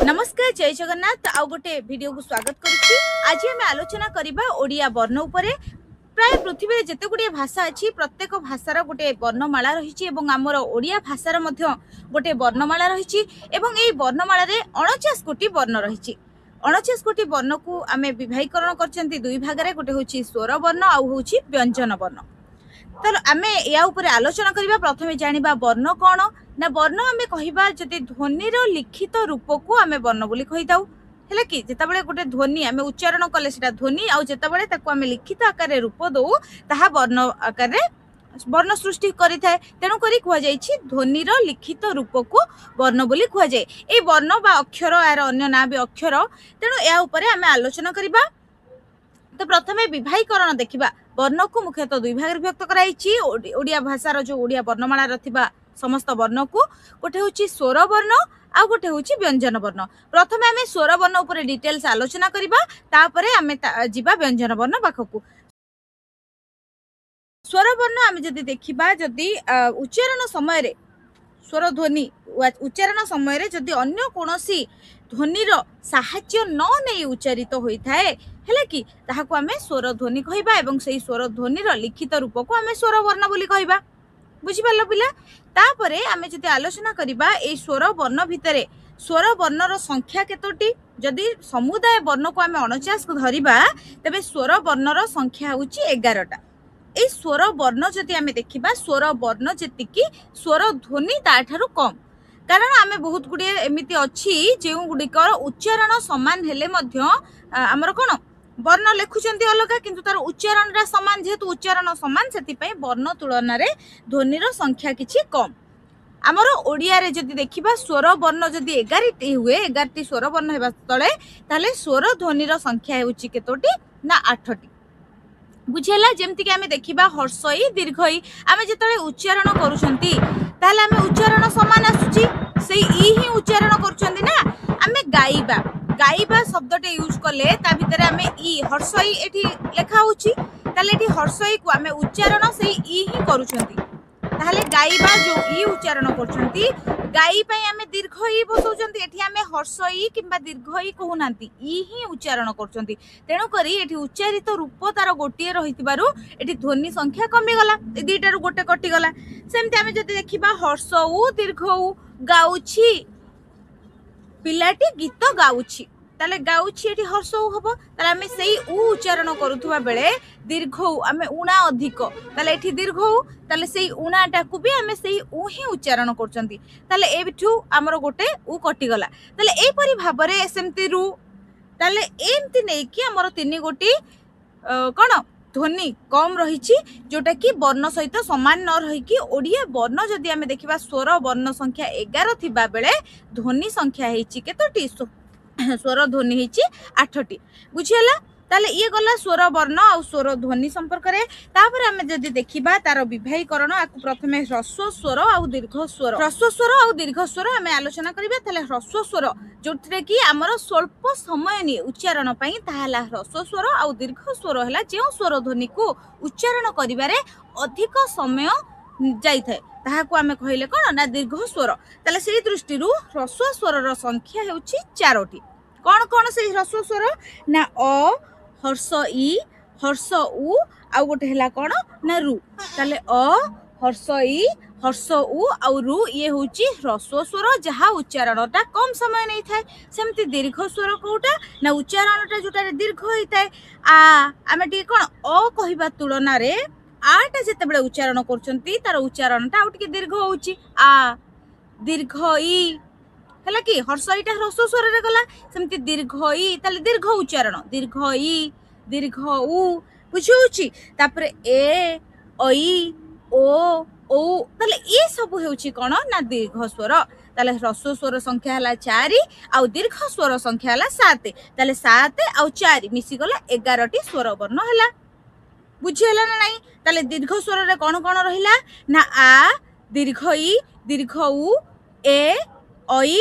नमस्कार जय जगन्नाथ आउ गोटे वीडियो को स्वागत करुच्ची। आज आम आलोचना करबा ओडिया वर्ण उपरे। प्राय पृथ्वी में जिते गुड़िए भाषा अच्छी प्रत्येक भाषार गोटे वर्णमाला रही आमर ओडिया भाषार मध्य गोटे वर्णमाला रही एवं वर्णमाला 49 कोटी वर्ण रही। 49 कोटी वर्ण को आम विभागीकरण कर दुई भाग गोटे हूँ स्वर वर्ण आउ हूँ व्यंजन वर्ण। तो आम या आलोचना करबा। प्रथमे जानिबा वर्ण कौन ना वर्ण आम कहबा जदि ध्वनिर लिखित रूप को आम वर्ण बोली कहिताउ है कि जितेबाला गोटे ध्वनि आम उच्चारण कले सेटा ध्वनि आउ जितेबाला ताको आम लिखित आकार रूप दौ ताहा वर्ण आकार वर्ण सृष्टि करिथाय। तेणु करी कुआ जायछि ध्वनिर लिखित रूप को वर्ण बोली कुआ जाय। ए वर्ण बा अक्षर यार अन्य ना भी अक्षर। तेणु या उपरे आम आलोचना करबा। तो प्रथमे विभागीकरण देखिबा। वर्ण को मुख्यतः दुई भाग विभक्त कराइछि। ओडिया भाषार जो ओडिया वर्णमाला थिबा समस्त वर्ण को गोटे हूँ स्वर वर्ण आ गोटे हूँ व्यंजन वर्ण। प्रथमे आम स्वर वर्ण उपर डिटेल्स आलोचना करबा, तापरे आम जिबा व्यंजन वर्ण पाखकू। स्वर वर्ण आम जदि देखिबा जदि उच्चारण समय रे स्वर ध्वनि उच्चारण समय जदि अन्य कोनोसी ध्वनिर साहाय्य न नहीं उच्चारित होइथाए हेले कि ताहाको आमे स्वर ध्वनि कहबा एवं सेही स्वर ध्वनिर लिखित रूप को आमे स्वर वर्ण बोली कहबा। बुझी पारलो पिला। तापरे आमे जदि आलोचना करबा ए स्वर वर्ण भितरे स्वर वर्णर संख्या केतोटी। जदि समुदाय वर्ण को आमे 49 को धरिबा तबे स्वर वर्णर संख्या होची 11टा। ए स्वर वर्ण जदि आमे देखिबा स्वर वर्ण जेतिकी स्वर ध्वनि ताठारु कम। कारण आमे बहुत गुड़िए एमिति अछि जेउ गुडिकर उच्चारण समान हेले मध्य आमर कोन वर्ण लेखुचंती अलग किंतु तार उच्चारण रा समान। जेहेतु उच्चारण समान सेति पई वर्ण तुलन रे ध्वनिर संख्या किछि कम। आमर ओडिया रे जदि देखिबा स्वर वर्ण जदि 11टी हुए 11टी स्वर वर्ण हेबा तळे ताले स्वर ध्वनिर संख्या हेउची केतोटी ना 8टी। बुझेला। जेमति कि आमे देखिबा हर्षई दीर्घई आमे जेतळे उच्चारण करूछंती ताले आमे उच्चारण समान आसुची सेई ई ही उच्चारण करूछंती ना। आमे गाइबा गाइबा शब्दटे यूज कले ता भितरे आमे ई हर्षई एठी लेखा होची ताले एठी हर्षई को आमे उच्चारण सेई ई ही करूछंती। ताले गाइबा जो ई उच्चारण करूछंती गाई पई आमे दीर्घ ई बसौछंती एठी आमे हर्षई किंबा दीर्घ ई कहूनांती ई ही उच्चारण करूछंती। तेणु करी एठी उच्चारित रूप तार गोटिए रहितबारु एठी ध्वनि संख्या कमी गला ए दुईटारु गोटे कटि गला। सेमति आमे जदि देखिबा हर्षऊ दीर्घऊ गाउछि पिलाटी गीत गाउछि ताले गाउछि एठी हर्षऊ हबो ताले आमे सेही उ उच्चारण करूथुबा बेले दीर्घऊ आमे उणा अधिक ताले एठी दीर्घऊ ताले सेही उणाटा को भी आमे सेही उ ही उच्चारण करचंती। ताले एठू हमर गोटे उ कटि गला। ताले एई परि भाबरे सेमति रु ताले एमति नै कि हमर तीन गोटी कोन ध्वनि कम रही जोटा कि वर्ण सहित समान न रही कि ओडिया वर्ण जदि आमे देखिबा स्वर वर्ण संख्या 11 थिबा बेले ध्वनि संख्या हेची केतोटी स्वर ध्वनि हेची 8टी। बुझियला। ताले ये गला स्वर वर्ण और स्वर ध्वनि संपर्क रे। तापर आमे जदि देखिबा तार विभागीकरण आकु प्रथमे ह्रस्व स्वर और दीर्घ स्वर। ह्रस्व स्वर और दीर्घ स्वर आमे आलोचना करिबा। ताले ह्रस्व स्वर जोथरे कि हमर स्वल्प समय नि उच्चारण पई ताहला ह्रस्व स्वर और दीर्घ स्वर हला जे स्वर ध्वनि को उच्चारण करिबारे अधिक समय जाई थाए ताहाको आमे कहिले कोन ना दीर्घ स्वर। ताले सेही दृष्टिरु ह्रस्व स्वरर संख्या हेउची 4टी। कोन कोन सेही ह्रस्व स्वर ना अ हर्ष ई हर्ष उ आउ गोटे हला कोन ना रु। ताले अ हर्ष ई हर्ष उ आउ रु ये होची ह्रस्व स्वर जहा उच्चारणटा कम समय नै थाए। सेमति दीर्घ स्वर कोटा ना उच्चारणटा जोटा दीर्घ होई थाए। आमे टी कोन अ कहिबा तुलना रे आटा जेते बेले उच्चारण करचंती तार उच्चारणटा आउ टिके दीर्घ होउची आ दीर्घ ई हला कि हर्षईटा ह्रस्व स्वर रे गला। सेमति दीर्घ ई ताले दीर्घ उच्चारण दीर्घ ई दीर्घ उ बुझौची। तापर ए ओई ओ ओ ताले ए सब हेउची कोन ना दीर्घ स्वर। ताले ह्रस्व स्वर संख्या हला 4 आउ दीर्घ स्वर संख्या हला 7। ताले 7 आउ 4 मिसी गला 11टी स्वर वर्ण हला। बुझियला ना नहीं। ताले दीर्घ स्वर रे कोन कोन रहिला ना आ दीर्घ ई दीर्घ उ ए ओई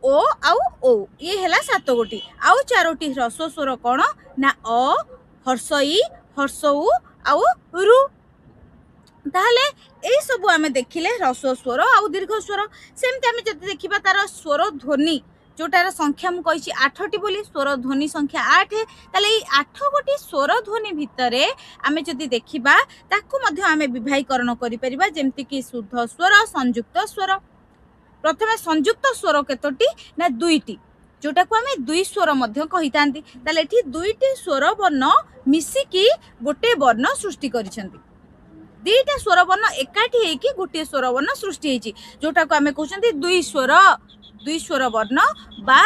ओ आउ ओ ये हला 7 गोटी आउ 4टी ह्रस्व स्वर कोन ना अ हर्षई हर्षऊ आउ रु। ताहले ए सब आमे देखिले ह्रस्व स्वर आउ दीर्घ स्वर। सेमति आमे जति देखिबा तार स्वर ध्वनि जोटार संख्या मु कही 8टी बोली स्वर ध्वनि संख्या 8 ताले ये 8 गोटी स्वर ध्वनि भितर आमे जदि देखिबा ताकू मध्ये आमे विभागीकरण करि परिबा जेमति कि शुद्ध स्वर संयुक्त स्वर। प्रथमे संयुक्त स्वर केतोटी ना दुईटी जोटा को आमे दुई स्वर मध्ये कहितांती ताले एठी दुईटी स्वर वर्ण मिसिकी गोटे वर्ण सृष्टि करिसेंती। दुईटा स्वर वर्ण एकाठी हेकी गोटे स्वर वर्ण सृष्टि हेची जोटा को आमे कहउछंती दुई स्वर वर्ण बा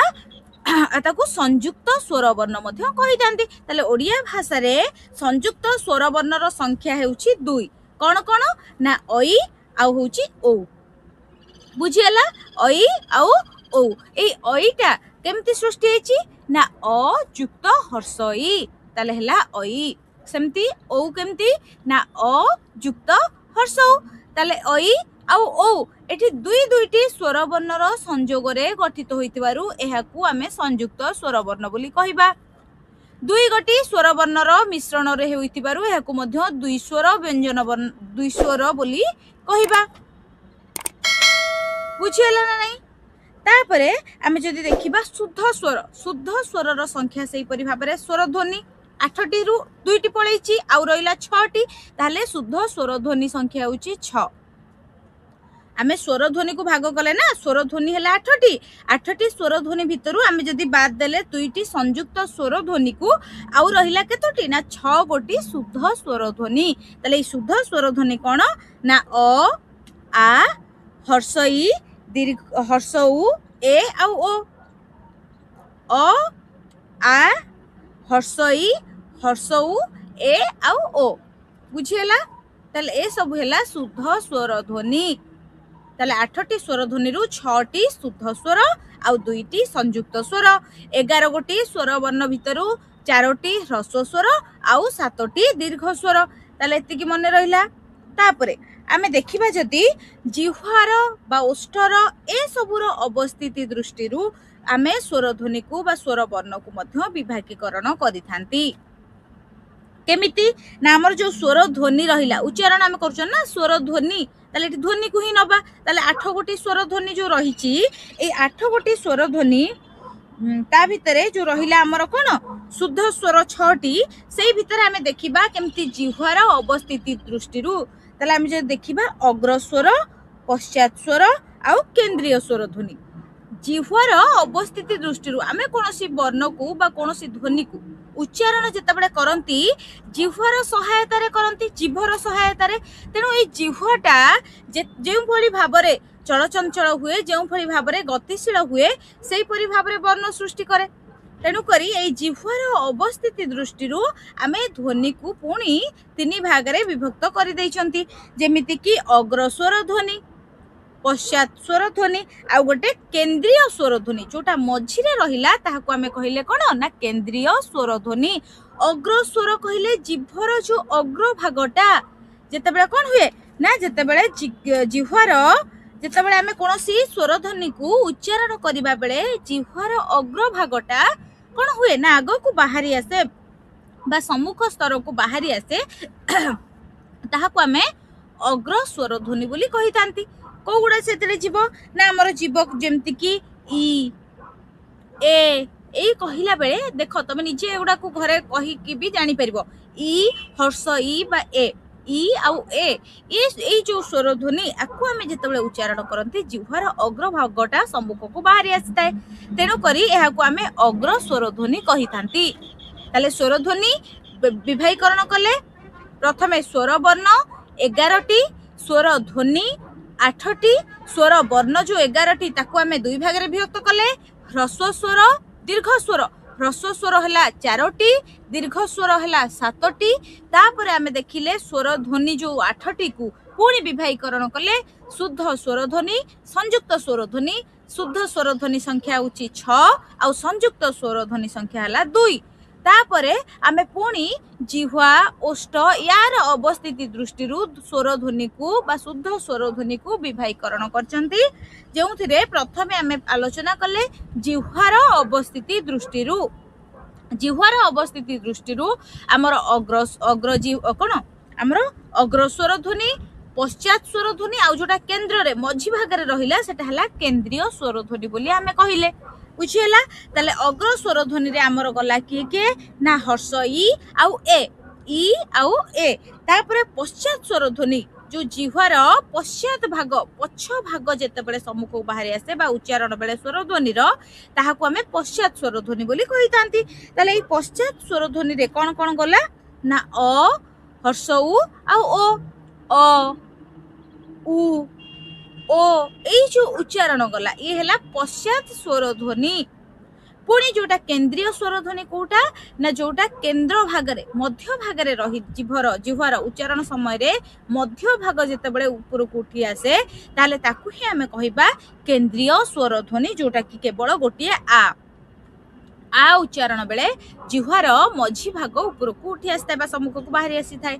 ताकू संयुक्त स्वर वर्ण मध्ये कहितांती। ताले ओडिया भाषा रे संयुक्त स्वर वर्ण रो संख्या हेउची 2 कोन कोन ना ओई आ होउची ओ बुझियला ओई आउ ओ ए ओईटा केमती सृष्टि हेची ना अ युक्त हर्षई ताले हला ओई सेमती ओ केमती ना अ युक्त हर्षौ ताले ओई आउ ओ एठी दुई दुईटी स्वर वर्ण रो संयोग रे गठित होइतिबारु एहाकू आमे संयुक्त स्वर वर्ण बोली कहिबा। दुई गोटी स्वर वर्ण रो मिश्रण रे होइतिबारु एहाकू मध्य दुई स्वर व्यंजन वर्ण दुई स्वर बोली कहिबा। बुझियला ना नहीं तापरे आमे जदि देखिबा शुद्ध स्वर रो संख्या सेही परि भाबरे स्वर ध्वनि 8टी रु 2टी पळैची आ रहिला 6टी ताले शुद्ध स्वर ध्वनि संख्या होउची 6। आमे स्वर ध्वनि को भाग कले ना स्वर ध्वनि हैला 8टी स्वर ध्वनि भितरु आमे जदि बाद देले दुईटी संयुक्त स्वर ध्वनि को आउ रहिला केतोटी ना 6 गोटी शुद्ध स्वर ध्वनि ताले शुद्ध स्वर ध्वनि कोन ना अ आ हर्षई दीर्घ हर्षौ ए आउ ओ अ आ हर्षई हर्षौ ए आउ ओ बुझियला ताले ए सब हैला शुद्ध स्वर ध्वनि ताले 8टी स्वर ध्वनि रु 6टी शुद्ध स्वर आउ 2टी संयुक्त स्वर 11 गोटी स्वर वर्ण भितरु 4टी ह्रस्व स्वर आउ 7टी दीर्घ स्वर ताले एतिकी मने रहिला। तापरे आमे देखिबा जदि जिह्वार बा ओष्ठर ए सबुर अवस्थिति दृष्टि रु आमे स्वर ध्वनि को बा स्वर वर्ण को मध्य विभागीकरण करिथांती केमिति ना हमर जो स्वर ध्वनि रहिला उच्चारण आमे करछन ना स्वर ध्वनि ताले एठी ध्वनि को ही नबा ताले 8 गोटी स्वर ध्वनि जो रहिची ए 8 गोटी स्वर ध्वनि ता भितरे जो रहिला हमर कोन शुद्ध स्वर 6टी सेही भितरे आमे देखिबा केमति जिह्वार अवस्थिति दृष्टि रु ताले आमे जे देखिबा अग्र स्वर पश्चात स्वर आउ केंद्रीय स्वर ध्वनि जिह्वार अवस्थिति दृष्टि रु आमे कोनोसी वर्ण को बा कोनोसी ध्वनि को उच्चारण जेतेबेले करंती जिह्वार सहायता रे करंती जिभर सहायता रे तेनु ए जिह्वाटा जेउ भली भाबरे चलचंचल हुए जेउ भली भाबरे गतिशील हुए सेही परि भाबरे वर्ण सृष्टि करे तेनु करी ए जिह्वार अवस्थिति दृष्टि रु आमे ध्वनि को पुणी 3 भाग रे विभक्त करि दैछंती जेमिति कि अग्र स्वर ध्वनि पश्चात स्वर ध्वनि आ गोटे केंद्रीय स्वर ध्वनि जोटा मझिरे रहिला ताहाको आमे कहिले कोन ना केंद्रीय स्वर ध्वनि। अग्र स्वर कहिले जिह्वार जो अग्र भागटा जेतेबेले कोन हुए ना जेतेबेले जिह्वार जेतेबेले आमे कोनोसी स्वर ध्वनि को उच्चारण करिबा बेले जिह्वार अग्र भागटा कोन हुए ना आगो को बाहरी आसे बा सम्मुख स्तर को बाहरी आसे ताहाको आमे अग्र स्वर ध्वनि बोली कहितांती। को गुडा सेतले जीव ना हमर जीव जेमति कि ई ए कहिला बेले देख तमे निजे एगुडा को घरे कहि कि भी जानि परिबो ई हर्ष ई बा ई आउ ए जो स्वर ध्वनि आकु आमे जेतेबेले उच्चारण करंती जिह्वार अग्र भागटा सम्मुख को बाहरी आस्ताय तेनु करी एहा को आमे अग्र स्वर ध्वनि कहितांती। ताले स्वर ध्वनि विभागीकरण कले प्रथमे स्वर वर्ण 11टी स्वर ध्वनि 8टी स्वर वर्ण जो 11टी ताकू आमे 2 भाग रे विभक्त कले ह्रस्व स्वर दीर्घ स्वर ह्रस्व स्वर हला 4टी दीर्घ स्वर हला 7टी तापर आमे देखिले स्वर ध्वनि जो 8टी को पुणी विभागीकरण कले शुद्ध स्वर ध्वनि संयुक्त स्वर ध्वनि शुद्ध स्वर ध्वनि संख्या होची 6 आ संयुक्त स्वर ध्वनि संख्या हला 2 तापरे आमे पुणी जिह्वा ओष्ठ यार अवस्थिति दृष्टि स्वर ध्वनि को बा शुद्ध स्वर ध्वनि को विभागीकरण करचंती जेउथिरे प्रथमे आमे आलोचना कले जिह्वार अवस्थिति दृष्टि आमर अग्र जिह्वा कोन आमर अग्र स्वर ध्वनि पश्चात स्वर ध्वनि आ जोटा केंद्र रे मझी भाग रे रहिला सेटा हला केंद्रीय स्वर ध्वनि बोली आमे कहिले। बुझीगला ताले अग्र स्वर ध्वनि रे हमर गला किए ना हर्ष ई आउ ए तापरे पश्चात स्वर ध्वनि जो जिह्वार पश्चात भाग पछ भाग जेतेबेले सम्मुख बाहरी आसे बा उच्चारण बेले स्वर ध्वनि ताहाकु आमे पश्चात स्वर ध्वनि बोली कहितांती ताले ई पश्चात स्वर ध्वनि रे कोन कोन गला ना अ हर्ष उ आउ ओ उ ओ ए जो उच्चारण गला ये हैला पश्चात स्वर ध्वनि पुणी जोटा केंद्रीय स्वर ध्वनि कोटा ना जोटा केंद्र भागरे मध्य भागरे रही जिह्वार उच्चारण समय रे मध्य भाग जेतेबेले ऊपर को उठी आसे ताले ताकू ही आमे कहिबा केंद्रीय स्वर ध्वनि जोटा कि केवल गोटे आ उच्चारण बेले जिह्वार मझी भाग ऊपर को उठी आसता बा सम्मुख को बाहरी आसी थाए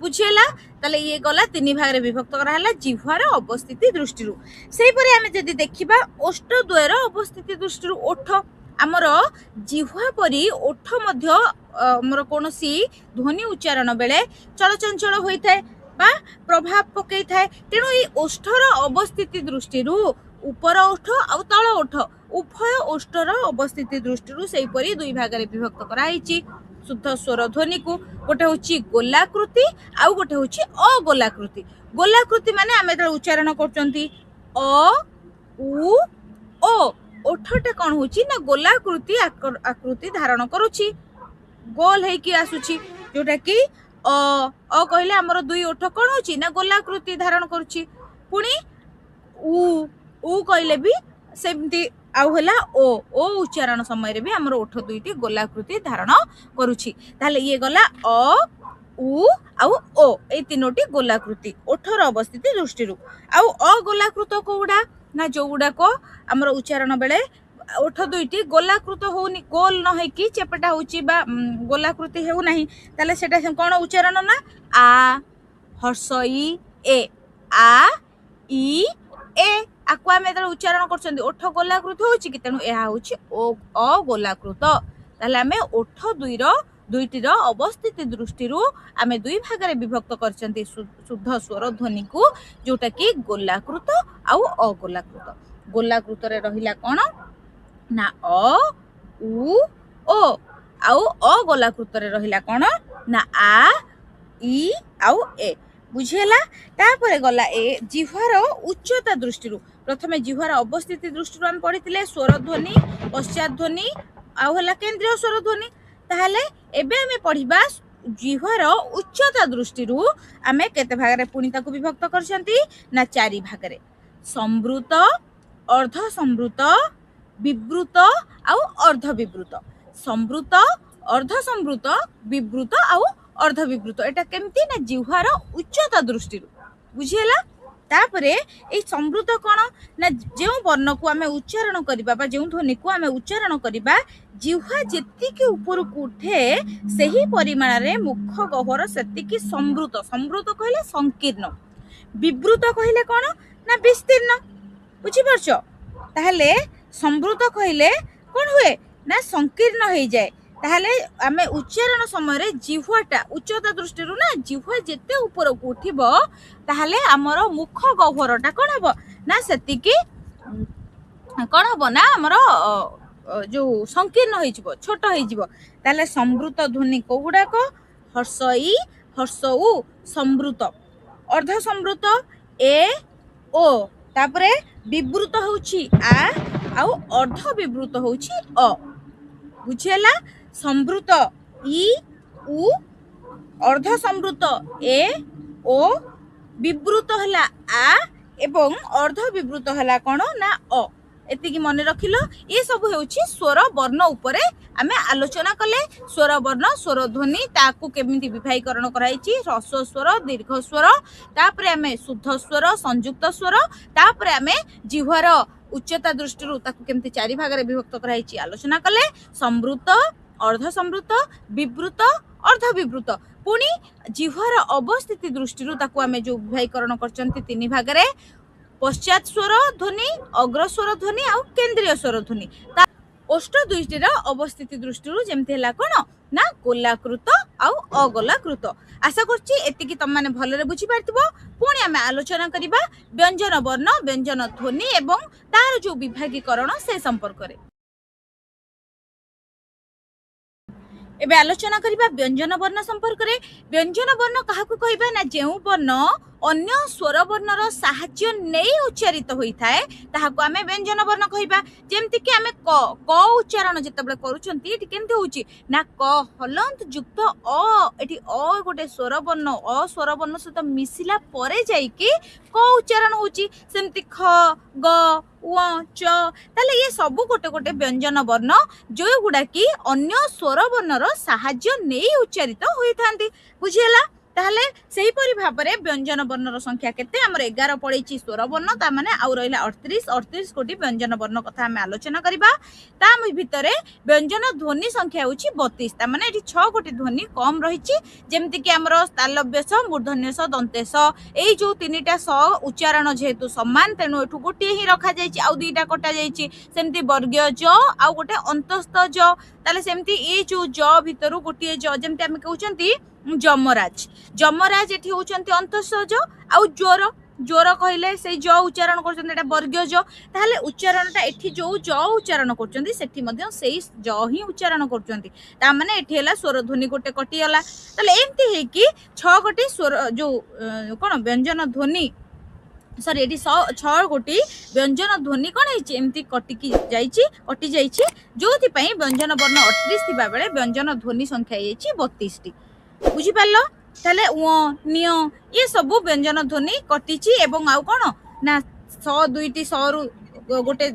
बुझीगला ताले ये गला तीन भाग रे विभक्त कराला जिह्वार अवस्थिति दृष्टि से आमे जदि देखिबा ओष्ठद्वयर अवस्थिति दृष्टि ओठ आमर जिह्वा परी ओठ मध्य आमर कोनोसी ध्वनि उच्चारण बेले चलचंचल होइथाय बा प्रभाव पकई थाए तेणु ये ओष्ठर अवस्थिति दृष्टि ऊपर ओठ आ तल ओठ उभय ओष्ठर अवस्थिति दृष्टि से दुई भाग रे विभक्त कराइछि शुद्ध स्वर ध्वनि को गोटे हूँ गोलाकृति आउ गोटे हूँ अगोलाकृति गोलाकृति माने आमे त उच्चारण करचंती अ उ ओ ओठटे कौन होची ना गोलाकृति आकृति धारण करुची गोल है कि आसुची जोटा कि अ कहले हमर दुई ओठ कौन होची ना गोलाकृति धारण करुची पुणी उ कहले भी सेमती आउ हला ओ उच्चारण समय रे भी हमर ओठ दुईटी गोलाकृति धारण करुची ताले ये गला अ उ आउ ओ ए तीनोटी गोलाकृति ओठर अवस्थिति दृष्टि आउ अगोलाकृत कोउडा ना जो गुड़ा को हमर उच्चारण बेले ओठ दुईटी गोलाकृत होनी गोल न है कि चेपटा होची बा गोलाकृति हेउ नाही ताले सेटा कोन उच्चारण ना आ हर्ष ए आ ई ए आकु आमे तर उच्चारण करछंदी ओठ गोलाकृत होची कि तेनु एहा होची ओ अगोलाकृत ताले आमे ओठ दुईटीर अवस्थिति दृष्टि आमे दुई भाग रे विभक्त करछंती शुद्ध स्वर ध्वनि को जोटा कि गोलाकृत आउ अगोलाकृत गोलाकृत रे रहिला कोन ना अ उ ओ आउ अगोलाकृत रे रहिला कोन ना आ ई आउ ए बुझेला तापरे गला ए जिह्वार उच्चता दृष्टि प्रथमे जिह्वार अवस्थिति दृष्टि हम पढ़िथिले स्वर ध्वनि पश्चात ध्वनि आउ हला केंद्रीय स्वर ध्वनि ताहले एबे हमें पढ़िबा जिह्वार उच्चता दृष्टि आमे केते भाग रे पुणी ताकू विभक्त करछंती ना चारि भाग रे संवृत अर्ध संवृत विवृत आउ अर्ध विवृत संवृत अर्ध संवृत विवृत आउ अर्ध विवृत एटा केमती ना जिह्वार उच्चता दृष्टि बुझीला तापरे ए संवृत कोन ना जेउ वर्ण को आमे उच्चारण करिबा बा जेउ ध्वनि को आमे उच्चारण करिबा जिह्वा जेतिकी ऊपर को उठे सही परिमाण रे मुख गह्वर सेतिकी संवृत संवृत कहले संकीर्ण विवृत कहले कोन ना विस्तीर्ण बुझी परछो ताहले संवृत कहले कोन हुए ना संकीर्ण हो जाए ताहले आमे उच्चारण समय रे जिह्वाटा उच्चता दृष्टि ना जिह्वा जेते ऊपर को उठिबो ताहले हमर मुख गह्वरटा कोन हबो ना सेतिकी कोन हबो ना हमर जो संकीर्ण हो छोट हो ताले संवृत ध्वनि कोगुड़ा को हर्ष ई हर्ष उ संवृत अर्ध संवृत ए ओ तापरे विवृत होची आ आउ अर्ध विवृत होची अ बुझेला संवृत ई उ अर्ध संवृत ए ओ विवृत हला आ एवं अर्ध विवृत हला कोन ना अ एतिकी मन रखिलो ये सब हेउची स्वर वर्ण उपरे आमे आलोचना कले स्वर वर्ण स्वर ध्वनि ताकू केमिति विभागीकरण कराइची ह्रस्व स्वर दीर्घ स्वर तापरे आमे शुद्ध स्वर संयुक्त स्वर तापरे आमे जिह्वार उच्चता दृष्टि ताकू केमिति चारि भाग रे विभक्त कराइची आलोचना कले संवृत अर्ध संवृत विवृत अर्ध विवृत पुणी जिह्वार अवस्थिति दृष्टि ताकू आमे जो विभागीकरण करचंती तीन भाग रे पश्चात स्वर ध्वनि अग्र स्वर ध्वनि आ केंद्रीय स्वर ध्वनि ओष्ठ दुईटीर अवस्थिति दृष्टि जेमती हला कोन ना गोलाकृत आउ अगोलाकृत आशा करछि एतिकी तुम माने भलरे बुझी पारथिबो पुणी आमे आलोचना करिबा व्यंजन वर्ण व्यंजन ध्वनि एवं तार जो विभागीकरण से संपर्क रे। एबे आलोचना करिबा व्यंजन वर्ण संपर्क रे। व्यंजन वर्ण काहाकू कहबा ना जेउ वर्ण अन्य स्वर वर्णर साहाय्य नहीं उच्चारित होइथाए ताहाकू आमे व्यंजन वर्ण कहबा। जेमति कि आमे क क उच्चारण जेतेबेले करूछंती एठी केमते होउची ना क हलंत युक्त अ एठी अ गोटे स्वर वर्ण अ स्वर वर्ण सहित मिसिला परे जाई कि क उच्चारण होउची। सेमति ख ग उ च ताले ये सब गोटे गोटे व्यंजन वर्ण जो गुड़ा कि अन्य स्वर वर्णर साहाय्य नहीं उच्चारित होइथांती। बुझिला ताहले सेही परि भाबरे व्यंजन वर्णर संख्या केते हमर 11 पड़ैछि स्वर वर्ण ता माने आउ रहिला 38 कोटी व्यंजन वर्ण कथा हम आलोचना करिबा। ता भितरे व्यंजन ध्वनि संख्या होछि 32 ता माने एठी 6 कोटी ध्वनि कम रहिछि। जेमति कि हमर तालव्य स मूर्धन्य स दन्ते स एई जो तीनिटा स उच्चारण जेहेतु समान तेनु एठु गोटे ही रखा जाइछि आउ दुईटा कटा जाइछि। सेमति वर्गीय ज आउ गोटे अंतस्थ ज ताले सेमति ए जो ज भितरु गोटे ज जेमति हम कहउछंती जमराज जमराज एठी होउछंती अंतस्थ ज आउ ज्वर ज्वर कहले से ज उच्चारण करछंती एटा वर्गीय ज ताले उच्चारणटा एठी जो ज उच्चारण करछंती सेठी मध्ये सेही ज ही उच्चारण करछंती ता माने एठी हला स्वर ध्वनि गोटे कटि गला। ताले एमती हे कि 6 गोटी स्वर जो कोन व्यंजन ध्वनि सॉरी एटी 6 गोटी व्यंजन ध्वनि कौन है एमती कटिकी कटि जाइछि जोथि पई व्यंजन वर्ण 38 थिबा बेले व्यंजन ध्वनि संख्या होइछि 32 टी। बुझि पारलो ताले उ निय ये सब व्यंजन ध्वनि कटिछि एवं आउ कोन ना 100 दुईटी 100 रु गोटे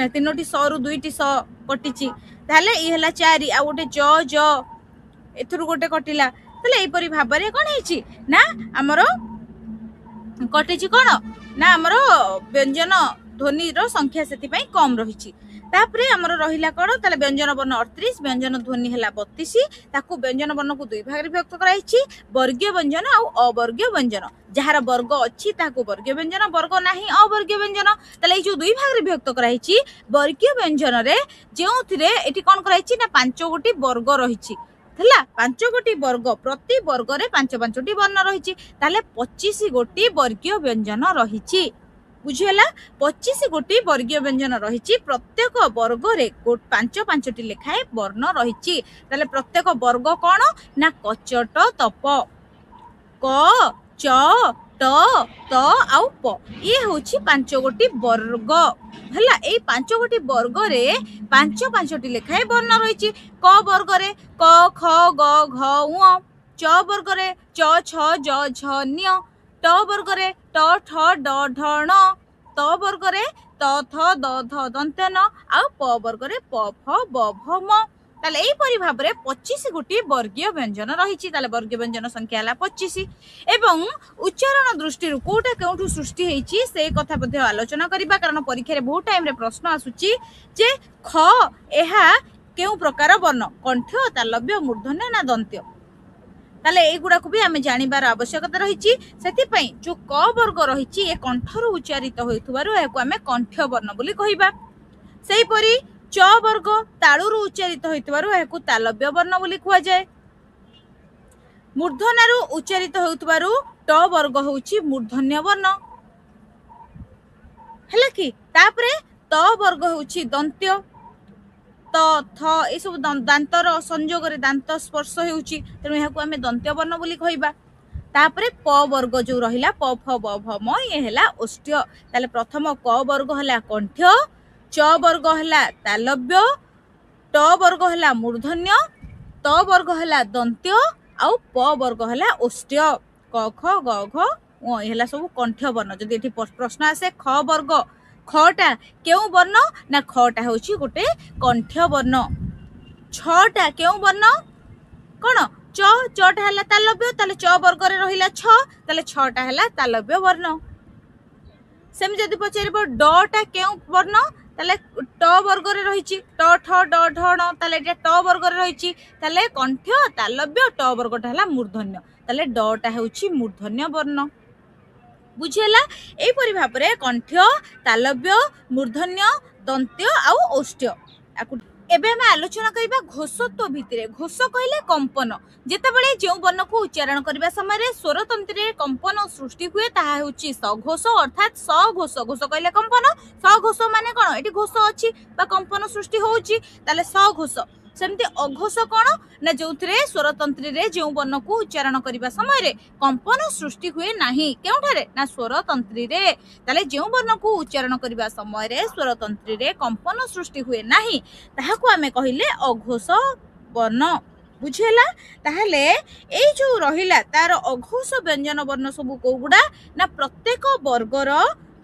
तीनोटी 100 रु दुईटी 100 कटिछि ताले ई हला 4 आ गोटे ज ज एथुरु गोटे कटिला ताले एई परि भाबरे कोन हेछि ना हमरो कटिछि कोन ना हमरो व्यंजन ध्वनि रो संख्या सेति पई कम रहिछि। तापरे हमर रहिला कोन ताले व्यंजन वर्ण 38 व्यंजन ध्वनि हला 32 ताकू व्यंजन वर्ण को दुई भाग रे विभक्त कराइछि वर्गीय व्यंजन आ अवर्गीय व्यंजन जहार वर्ग अछि ताकू वर्गीय व्यंजन वर्ग नाही अवर्गीय व्यंजन ताले ई जो दुई भाग रे विभक्त कराइछि वर्गीय व्यंजन रे जेउथिरे एठी कोन कराइछि ना 5 गोटी वर्ग रहिछि थला 5 गोटी वर्ग प्रति वर्ग रे 5 वर्ण रहिछि ताले 25 गोटी वर्गीय व्यंजन रहिछि। बुझिला 25 गोटी वर्गीय व्यंजन रहिछि प्रत्येक वर्ग रे 5 टी लेखाए वर्ण रहिछि ताले प्रत्येक वर्ग कोन ना कचट तप क च ट त आउ प ये होछि 5 गोटी वर्ग हला ए 5 गोटी वर्ग रे 5 टी लेखाए वर्ण रहिछि। क वर्ग रे क ख ग घ उ च वर्ग रे च छ ज झ न्य ट वर्ग रे ट ठ ड ढ ण त वर्ग रे त थ द ध दन्त न आउ प वर्ग रे प फ ब भ म ताले एई परि भाबरे 25 गोटी वर्गीय व्यंजन रहिछि ताले वर्गीय व्यंजन संख्या हला 25 एवं उच्चारण दृष्टि कोटा केउठु सृष्टि हेछि से कथा मध्ये आलोचना करिबा कारण परीक्षा रे बहुत टाइम रे प्रश्न आसुछि जे ख एहा केउ प्रकार वर्ण कंठ तालव्य मूर्धन्य ना दन्त्य ताले ए गुडा को भी हमें जानिबार आवश्यकता रहिछि। सेति पई जो क वर्ग रहिछि ए कंठर उच्चारित होइथुबारु एको हमें कंठ वर्ण बोली कहिबा। सेही परि च वर्ग ताळुरु उच्चारित होइथुबारु एको तालव्य वर्ण बोली कुआ जाय। मूर्धन्यरु उच्चारित होइथुबारु ट वर्ग होउछि मूर्धन्य वर्ण हैला कि तापरे त वर्ग होउछि दन्त्य त थ ए सब दांतर संयोग रे दांत स्पर्श हेउछि तेनु एहाकू हमें दन्त्य वर्ण बोली कहिबा। तापरे प वर्ग जो रहिला प फ ब भ म ये हला ओष्ठ्य ताले प्रथम क वर्ग हला कंठ च वर्ग हला तालव्य ट वर्ग हला मूर्धन्य त वर्ग हला दन्त्य आउ प वर्ग हला ओष्ठ्य क ख ग घ ओ ये हला सब कंठ वर्ण। जदि एठी प्रश्न आसे ख वर्ग खटा केउ वर्ण ना खटा होछि गोटे कंठ वर्ण छटा केउ वर्ण कोन च चटा हला तालव्य ताले च वर्ग रे रहिला छ ताले छटा हला तालव्य वर्ण। सेम जदि पचारिबो डटा केउ वर्ण ताले ट वर्ग रे रहिछि ट ठ ड ढ ण ताले एटा ट वर्ग रे रहिछि ताले कंठ तालव्य ट वर्गटा हला मूर्धन्य ताले डटा होछि मूर्धन्य वर्ण। बुझेला एई परि भाबरे कंठ तालव्य मूर्धन्य दन्त्य आउ ओष्ठ्य एबे हम आलोचना करिबा घोषत्व भितरे। घोष कहले कंपन जेतेबेले जेउ वर्ण को उच्चारण करबा समय रे स्वर तंत्रे कंपन सृष्टि हुए ताहा होछि सघोष अर्थात सघोष घोष कहले कंपन सघोष माने कोन एठी घोष अछि बा कंपन सृष्टि होउछि ताले सघोष सेमती अघोष कौन ना जो स्वरतंत्री रे जो वर्ण को उच्चारण करने समय कंपन सृष्टि हुए नहीं केउठारे ना स्वरतंत्री रे ताले जो वर्ण को उच्चारण करने समय स्वरतंत्री रे कंपन सृष्टि हुए नहीं ताहाकू आमे कहिले अघोष वर्ण बुझेला ताहले एई जो रहिला तार अघोष व्यंजन वर्ण सब कोगुडा ना प्रत्येक वर्गर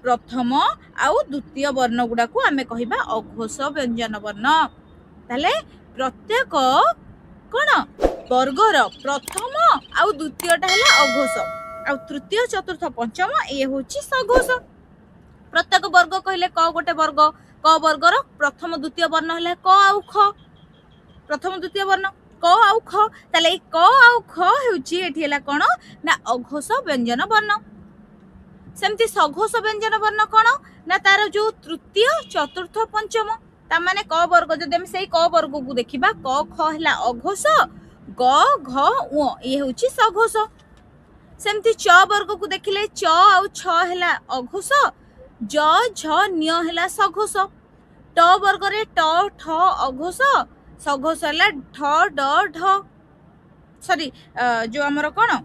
प्रथम आउ द्वितीय वर्ण गुडा को आमे कहिबा अघोष व्यंजन वर्ण ताले प्रत्येक कौन वर्गर प्रथम आउ द्वितीयटा है अघोष आउ तृतीय चतुर्थ पंचम ये हूँ सघोष प्रत्येक वर्ग कहले क गोटे वर्ग क वर्गर प्रथम द्वितीय वर्ण है क आउ ख प्रथम द्वितीय वर्ण क आउ ख ताले क आउ ख हेउची एठी हला कोन ना अघोष व्यंजन वर्ण सेमती सघोष व्यंजन वर्ण कोन ना तार जो तृतीय चतुर्थ पंचम ता माने क वर्ग जदि हम सेही क वर्ग को देखिबा क ख हला अघोष ग घ उ ये होची सघोष सेमती च वर्ग को देखिले च आउ छ हला अघोष ज झ न्य हला सघोष ट वर्ग रे ट ठ अघोष सघोष हला ठ ड ढ सॉरी जो हमर कोन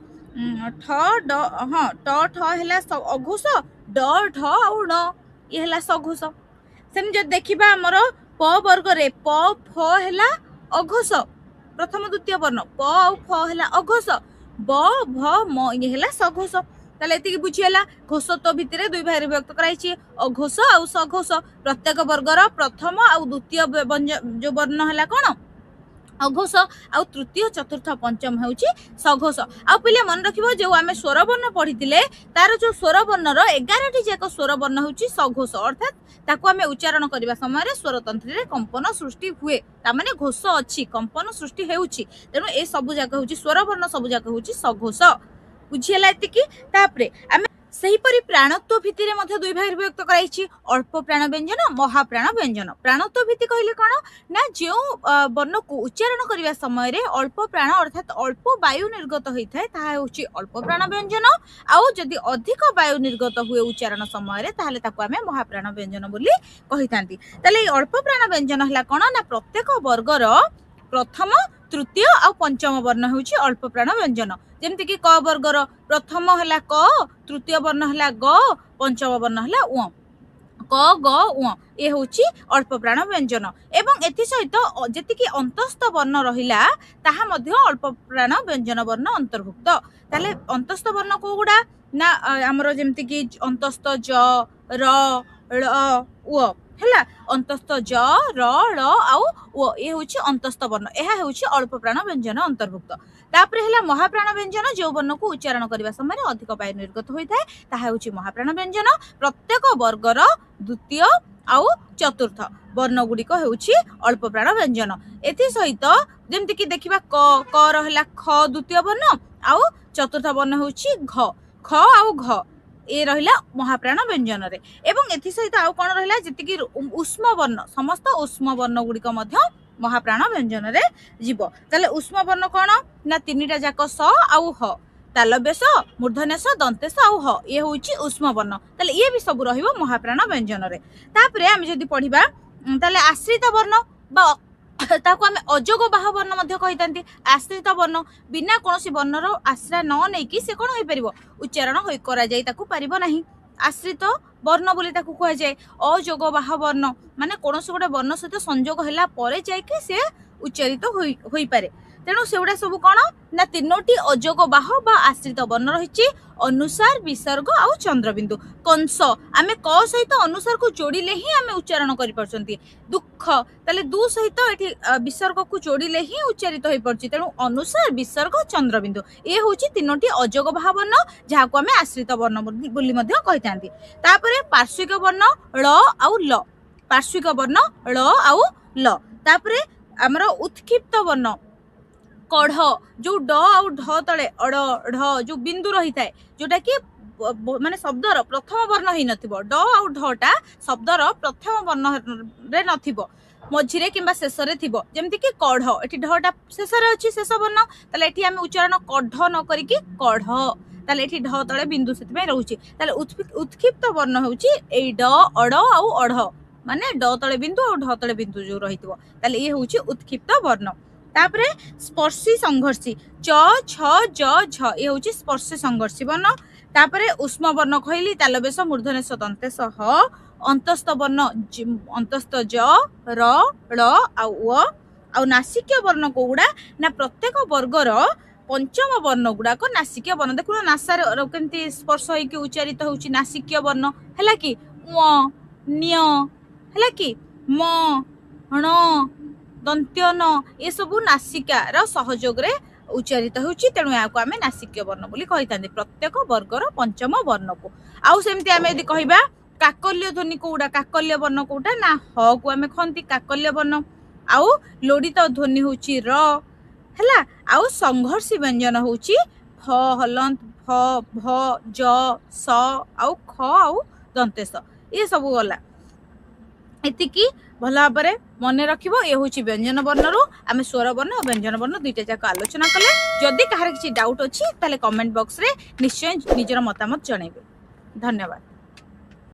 ठ ड हां ट ठ हला अघोष ड ढ आउ ण ये हला सघोष सेम जो देखिबा हमर प वर्ग रे प फ हला अघोष प्रथम द्वितीय वर्ण प आउ फ हला अघोष ब भ म ये हला सघोष ताले एति बुझियला घोषत्व भितरे दुई भाग विभक्त कराइछि अघोष आउ सघोष प्रत्येक वर्गर प्रथम आउ द्वितीय जो वर्ण हला कोन अघोष आउ तृतीय चतुर्थ पंचम हेउची सघोष आ पिले मन रखिबो जो आमे स्वर वर्ण पढितिले तार जो स्वर वर्णर 11 टी जाक स्वर वर्ण हेउची सघोष अर्थात ताको आमे उच्चारण करबा समय स्वरतंत्री रे कंपन सृष्टि हुए ता माने घोष अछि कंपन सृष्टि हेउची तेनु ए सब जाक हेउची स्वर वर्ण सब जाक हेउची सघोष बुझियला एतिकी तापरे आमे सही परि प्राणत्व भित्ति रे मध्य दुई भाग विभक्त कराइछि अल्प प्राण व्यंजन महाप्राण व्यंजन प्राणत्व भित्ति कहले कोन ना जो वर्ण को उच्चारण करबा समय रे अल्प प्राण अर्थात अल्प वायु निर्गत होइथाय ता होछि अल्प प्राण व्यंजन आउ जदि अधिक वायु निर्गत हुए उच्चारण समय रे ताहले ताको आमे महाप्राण व्यंजन बोली कहितांती ताले अल्प प्राण व्यंजन हला कोन ना प्रत्येक वर्गर प्रथम तृतीय आ पंचम वर्ण होछि अल्प प्राण व्यंजन जेमति कि क वर्गर प्रथम हला क तृतीय वर्ण हला ग पंचम वर्ण हला उ क ग उ ए होछि अल्प प्राण व्यंजन एवं एथि सहित जेति कि अंतस्थ वर्ण रहिला ताहा मध्ये अल्प प्राण व्यंजन वर्ण अंतर्भुक्त ताले अंतस्थ वर्ण को गुडा ना हमरो जेमति कि अंतस्थ ज र ळ उ हैला अंतस्थ ज र ळ आउ ओ ए होछि अंतस्थ वर्ण एहा होछि अल्प प्राण व्यंजन अंतर्भुक्त तापरे हैला महाप्राण व्यंजन जो वर्ण को उच्चारण करबा समय अधिक वायु निर्गत होइथाय ताहा होछि महाप्राण व्यंजन प्रत्येक वर्गर द्वितीय आउ चतुर्थ वर्ण गुडी को होछि अल्प प्राण व्यंजन एथि सहित जेमति कि देखिबा क क रहला ख द्वितीय वर्ण आउ चतुर्थ वर्ण होछि घ ख आउ घ ए रहिला महाप्राण व्यंजन रे एवं एथि सहित आउ कोन रहिला जति कि उष्म वर्ण समस्त उष्म वर्ण गुडी को मध्य महाप्राण व्यंजन रे जीव ताले उष्म वर्ण कोन ना तीनिटा जाक स आउ ह तालव्य स मूर्धन्य स दन्ते स आउ ह ए होछि उष्म वर्ण ताले ये भी सब रहिबो महाप्राण व्यंजन रे तापरे हम जदि पढिबा ताले आश्रित वर्ण बा ताको आमे अजोग बाह वर्ण मध्य कहितांती आश्रित वर्ण बिना कोनोसी वर्णर आश्रय न नै कि से कोन होई परिबो उच्चारण होई करा जाई ताको परिबो नाही आश्रित वर्ण बोली ताको कहै जाय अजोग बाह वर्ण माने कोनोसी गोटे वर्ण सहित संयोग होला परे जाय कि से उच्चारित होई पारे तेणु सेउडा सब कोन ना तीनोटी अजोग बाह बा आश्रित वर्ण रहिछि अनुसार विसर्ग आउ चंद्रबिंदु कंस आमे क सहित अनुसार को जोड़िले ही आमे उच्चारण करि परछंती दुख ताले दु सहित एठी विसर्ग को जोड़िले ही उच्चारित होई परछि तेणु अनुसार विसर्ग चंद्रबिंदु ए होछि तीनोटी अजोग बाह वर्ण जहा को आमे आश्रित वर्ण बोली मध्ये कहितांती तापरे पार्श्विक वर्ण ळ आउ ल पार्श्विक वर्ण ळ आउ ल तापरे हमरो उत्क्षिप्त वर्ण कढ़ जो ड आउ ढ तले अड़ ढ जो बिंदु रही थाए जोटा कि माने शब्दर प्रथम वर्ण ही नथिबो ड आउ ढटा शब्दर प्रथम वर्ण रे नथिबो मझिरे किंबा शेष रे थिबो जेमति कि कढ़ एठी ढटा शेष रे अछि शेष वर्ण तले एठी हम उच्चारण कढ़ न करी कि कढ़ ताले एठी ढ तले बिंदु सेति में रहउछि ताले उत्क्षिप्त वर्ण होउछि ए ड अड़ आउ अढ़ माने ड तले बिंदु और ढ तले बिंदु जो रही ताले ये हूँ उत्क्षिप्त वर्ण। तापरे स्पर्शी संघर्षी च छ ज झ ये हूँ स्पर्शी संघर्षी वर्ण। तापरे उष्म वर्ण कहली तालबेश मूर्धनेश दंतेश ह अंतस्थ वर्ण अंतस्थ ज र ळ आ नासिक्य वर्ण कौड़ा ना प्रत्येक वर्गर पंचम वर्ण गुड़ाक नासिक्य वर्ण देखो नासार केमती स्पर्श होइकी उच्चारित होउची नासिक्य वर्ण हैला कि न्य हैला कि म ण दंत्य न ये सबू नासिकार सहयोग रे उच्चारित होउची तेणु याको आमे नासिक्य वर्ण बोली कहितांदे प्रत्येक वर्गर पंचम वर्ण को। आउ सेमती आमे यदि कहिबा काकल्य ध्वनि कौड़ा काकल्य वर्ण कौटा ना ह को आमे खंती काकल्य वर्ण। आउ लोडित ध्वनि होउची र हैला। आउ संघर्षी व्यंजन होउची फ हलंत फ भ ज स आउ ख आउ दंतेश ये सब गला एतिकी भल भाव मन रखिबो। ये हूँ व्यंजन वर्ण रू आम स्वर वर्ण और व्यंजन वर्ण दुईटा जाक आलोचना कले। जदि कहार किसी डाउट अच्छी ताले कमेंट बॉक्स रे निश्चय निजर मतामत जणैबे। धन्यवाद।